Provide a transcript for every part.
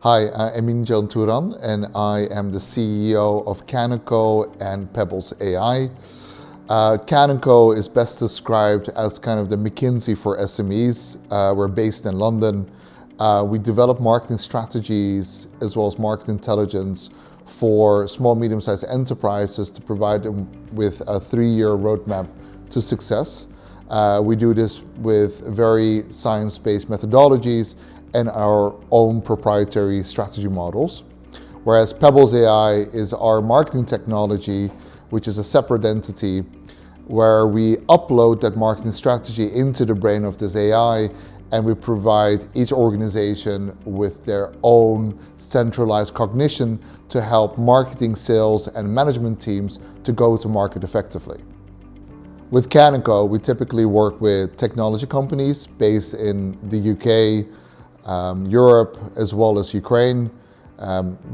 Hi, I'm Emin Can Turan, and I am the CEO of Can&Co and Pebbles AI. Can&Co is best described as kind of the McKinsey for SMEs. We're based in London. We develop marketing strategies as well as market intelligence for small, medium-sized enterprises to provide them with a 3-year roadmap to success. We do this with very science-based methodologies and our own proprietary strategy models. Whereas Pebbles AI is our marketing technology, which is a separate entity where we upload that marketing strategy into the brain of this AI, and we provide each organization with their own centralized cognition to help marketing, sales, and management teams to go to market effectively. With Can&Co, we typically work with technology companies based in the UK, Europe, as well as Ukraine.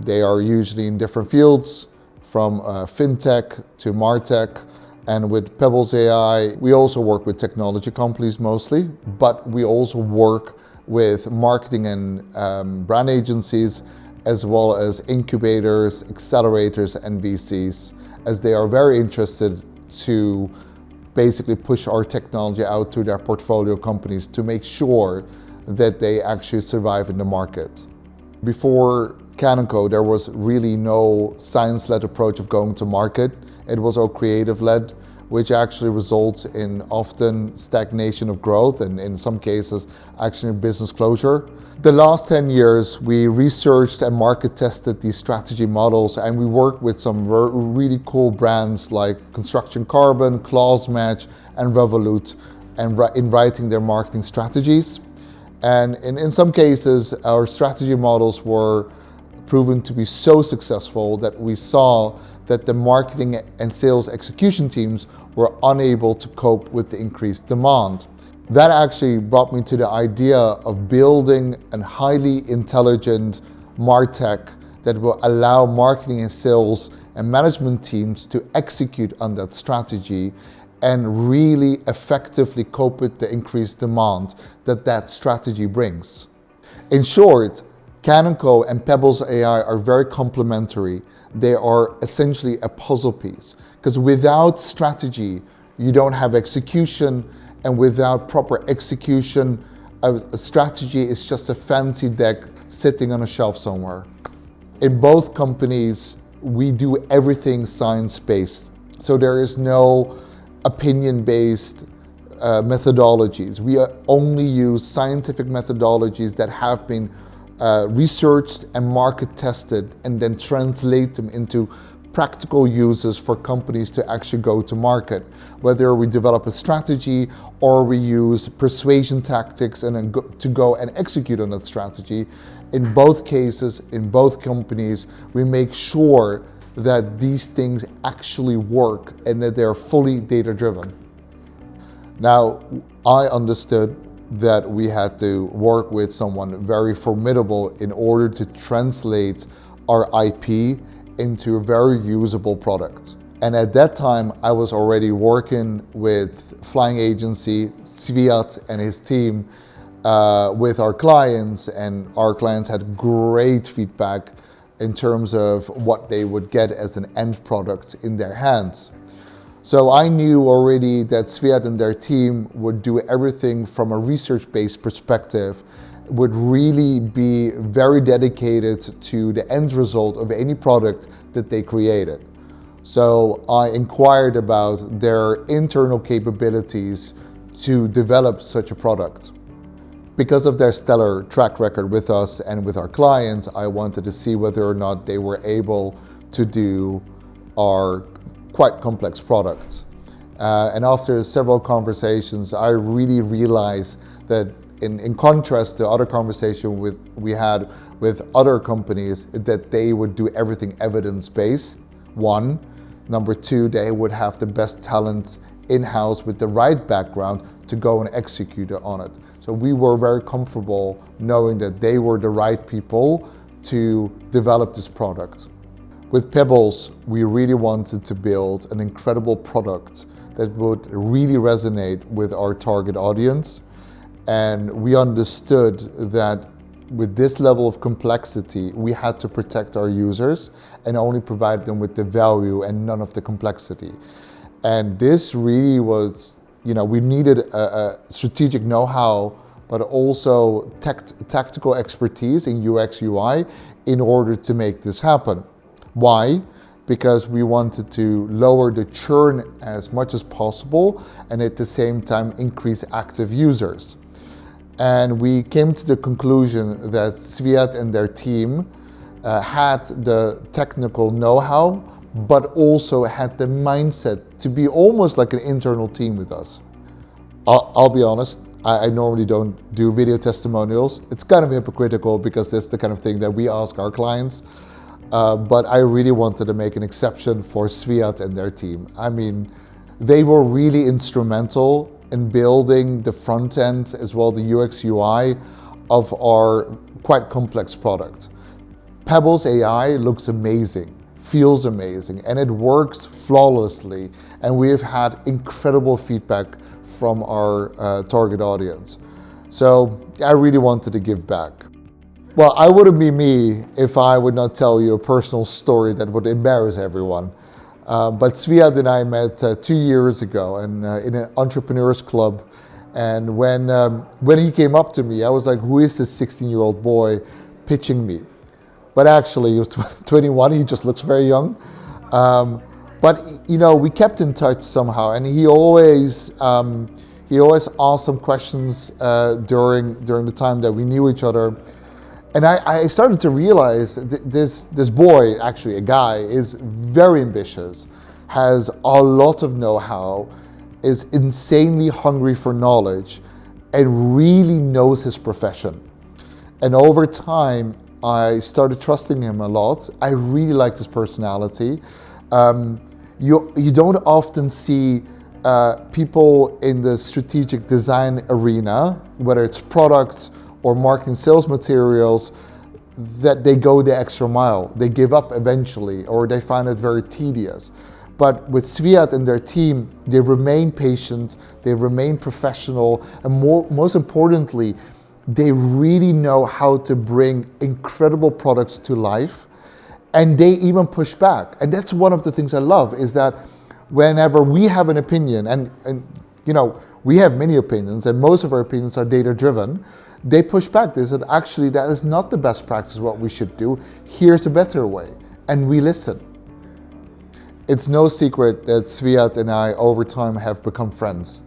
They are usually in different fields, from fintech to martech. And with Pebbles AI, we also work with technology companies mostly, but we also work with marketing and brand agencies, as well as incubators, accelerators, and VCs, as they are very interested to basically push our technology out to their portfolio companies to make sure that they actually survive in the market. Before Can&Co, there was really no science-led approach of going to market. It was all creative-led, which actually results in often stagnation of growth and in some cases actually business closure. The last 10 years, we researched and market tested these strategy models, and we worked with some really cool brands like Construction Carbon, Clause Match, and Revolut, and in writing their marketing strategies. And in some cases, our strategy models were proven to be so successful that we saw that the marketing and sales execution teams were unable to cope with the increased demand. That actually brought me to the idea of building a highly intelligent MarTech that will allow marketing and sales and management teams to execute on that strategy and really effectively cope with the increased demand that strategy brings. In short, Can&Co and Pebbles AI are very complementary. They are essentially a puzzle piece, because without strategy, you don't have execution, and without proper execution, a strategy is just a fancy deck sitting on a shelf somewhere. In both companies, we do everything science-based, so there is no opinion-based methodologies. We only use scientific methodologies that have been researched and market tested, and then translate them into practical uses for companies to actually go to market. Whether we develop a strategy or we use persuasion tactics and then to go and execute on that strategy, in both cases, in both companies, we make sure that these things actually work and that they're fully data-driven. Now, I understood that we had to work with someone very formidable in order to translate our IP into a very usable product. And at that time, I was already working with flying agency Sviat and his team with our clients, and our clients had great feedback in terms of what they would get as an end product in their hands. So I knew already that Sviat and their team would do everything from a research-based perspective, would really be very dedicated to the end result of any product that they created. So I inquired about their internal capabilities to develop such a product. Because of their stellar track record with us and with our clients, I wanted to see whether or not they were able to do our quite complex products. And after several conversations, I really realized that in contrast to other conversations we had with other companies, that they would do everything evidence-based, one. Number two, they would have the best talent in-house with the right background to go and execute on it. So we were very comfortable knowing that they were the right people to develop this product. With Pebbles, we really wanted to build an incredible product that would really resonate with our target audience. And we understood that with this level of complexity, we had to protect our users and only provide them with the value and none of the complexity. And this really was, we needed a strategic know-how, but also tactical expertise in UX UI in order to make this happen. Why? Because we wanted to lower the churn as much as possible and at the same time increase active users. And we came to the conclusion that Sviat and their team had the technical know-how, but also had the mindset to be almost like an internal team with us. I'll be honest, I normally don't do video testimonials. It's kind of hypocritical because that's the kind of thing that we ask our clients. But I really wanted to make an exception for Sviat and their team. I mean, they were really instrumental in building the front end as well the UX UI of our quite complex product. Pebbles AI looks amazing, feels amazing, and it works flawlessly. And we have had incredible feedback from our target audience. So I really wanted to give back. Well, I wouldn't be me if I would not tell you a personal story that would embarrass everyone. But Sviat and I met 2 years ago in an entrepreneurs club. And when he came up to me, I was like, who is this 16-year-old boy pitching me? But actually, he was 21. He just looks very young. But we kept in touch somehow, and he always asked some questions during the time that we knew each other. And I started to realize this boy, actually a guy, is very ambitious, has a lot of know-how, is insanely hungry for knowledge, and really knows his profession. And over time, I started trusting him a lot. I really liked his personality. You don't often see people in the strategic design arena, whether it's products or marketing sales materials, that they go the extra mile. They give up eventually, or they find it very tedious. But with Sviat and their team, they remain patient, they remain professional, and most importantly, they really know how to bring incredible products to life, and they even push back. And that's one of the things I love, is that whenever we have an opinion, and we have many opinions, and most of our opinions are data-driven, they push back. They said, actually, that is not the best practice, what we should do. Here's a better way. And we listen. It's no secret that Sviat and I, over time, have become friends.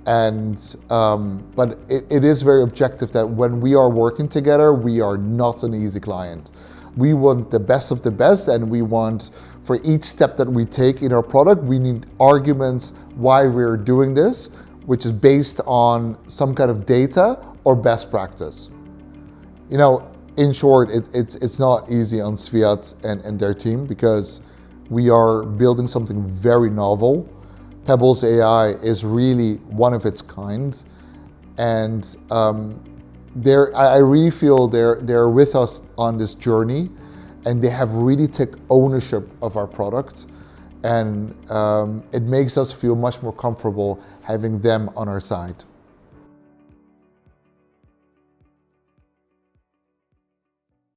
And but it is very objective that when we are working together, we are not an easy client. We want the best of the best, and we want, for each step that we take in our product, we need arguments why we're doing this, which is based on some kind of data or best practice. In short, it's not easy on Sviat and their team, because we are building something very novel. Pebbles AI is really one of its kind, and I really feel they're with us on this journey, and they have really taken ownership of our product, and it makes us feel much more comfortable having them on our side.